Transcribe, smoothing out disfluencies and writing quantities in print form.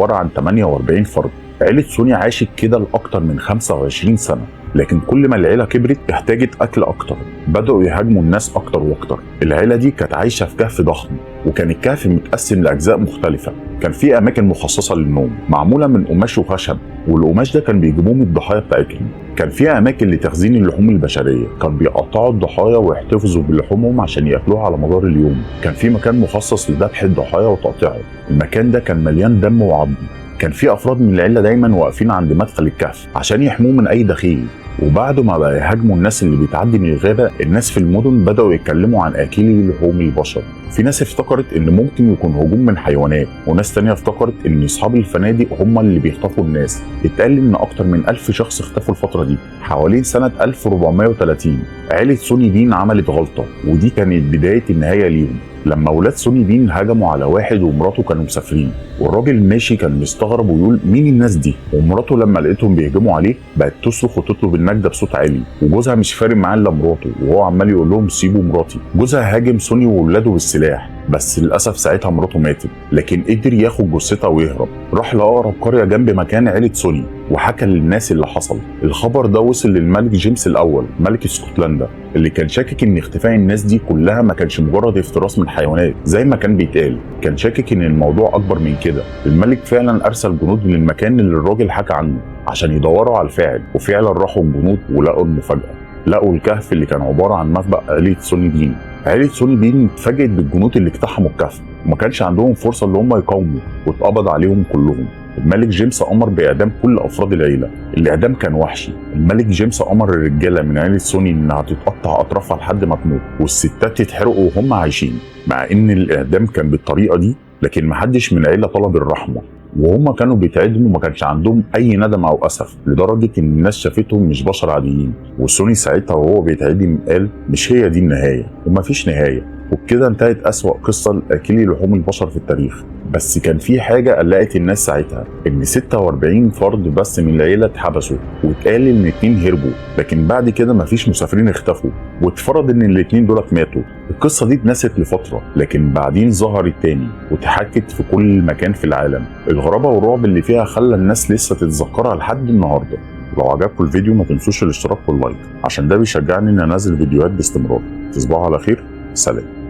عبارة عن 48 فرد. عيلة سوني عاشت كده لأكتر من 25 سنة، لكن كل ما العيلة كبرت احتاجت أكل أكتر، بدأوا يهاجموا الناس أكتر وأكتر. العيلة دي كانت عايشة في كهف ضخم، وكان الكهف متقسم لأجزاء مختلفة. كان في أماكن مخصصة للنوم معمولة من قماش وخشب، والقماش ده كان بيجيبوه من الضحايا بتاعتهم. كان في أماكن لتخزين اللحوم البشرية، كان بيقطعوا الضحايا ويحتفظوا بلحومهم عشان ياكلوها على مدار اليوم. كان في مكان مخصص لذبح الضحايا وتقطيعهم، المكان ده كان مليان دم وعظم. كان في افراد من العيله دايما واقفين عند مدخل الكهف عشان يحموه من اي دخيل. وبعد ما بقى يهاجموا الناس اللي بتعدي من الغابه، الناس في المدن بداوا يتكلموا عن اكلي لحوم البشر. في ناس افتكرت ان ممكن يكون هجوم من حيوانات، وناس تانية افتكرت ان اصحاب الفنادق هم اللي بيخطفوا الناس. اتقال ان اكتر من 1000 شخص اختفوا الفتره دي. حوالين سنه 1430 عيله سوني بين عملت غلطه، ودي كانت بدايه النهايه ليهم. لما اولاد سوني بين هجموا على واحد ومراته كانوا مسافرين، والراجل ماشي كان مستغرب ويقول مين الناس دي، ومراته لما لقيتهم بيهجموا عليه بقت تصرخ وتطلب النجده بصوت عالي، وجوزها مش فارق معاه الا مراته، وهو عمال يقول لهم سيبوا مراتي. جوزها هاجم سوني واولاده بالسلاح، بس للاسف ساعتها مراته ماتت، لكن قدر ياخد جثتها ويهرب. راح لاقرب قريه جنب مكان عيله سوني وحكى للناس اللي حصل. الخبر ده وصل للملك جيمس الاول ملك اسكتلندا، اللي كان شاكك ان اختفاء الناس دي كلها ما كانش مجرد افتراس من حيوانات زي ما كان بيتقال، كان شاكك ان الموضوع اكبر من كده. الملك فعلا ارسل جنود للمكان اللي الراجل حكى عنه عشان يدوروا على الفاعل، وفعلا راحوا الجنود ولقوا المفاجاه، لقوا الكهف اللي كان عباره عن مخبأ عيله سوني بين. عيله سوني بين اتفاجئت بالجنود اللي اقتحموا الكهف، وما كانش عندهم فرصه ان هم يقاوموا، واتقبض عليهم كلهم. الملك جيمس امر باعدام كل افراد العيله. الاعدام كان وحشي. الملك جيمس امر الرجاله من عيله سوني انها تتقطع اطرافها لحد ما تموت، والستات يتحرقوا وهم عايشين. مع ان الاعدام كان بالطريقه دي، لكن محدش من العيله طلب الرحمه، وهم كانوا بيتعدموا وما كانش عندهم اي ندم او اسف، لدرجه ان الناس شافتهم مش بشر عاديين. وسوني ساعتها وهو بيتعدم قال مش هي دي النهايه، ومفيش نهايه. وبكده انتهت اسوأ قصه لاكلي لحوم البشر في التاريخ. بس كان في حاجه قلقت الناس ساعتها، ان 46 فرد بس من العيله اتحبسوا، واتقال ان 2 هربوا، لكن بعد كده مفيش مسافرين اختفوا، واتفرض ان الاتنين دولت ماتوا. القصه دي اتنست لفتره، لكن بعدين ظهرت تاني واتحكت في كل مكان في العالم. الغرابه والرعب اللي فيها خلى الناس لسه تتذكرها لحد النهارده. لو عجبكم الفيديو ما تنسوش الاشتراك واللايك، عشان ده بيشجعني ان انزل فيديوهات باستمرار. تصبحوا على خير، سلام.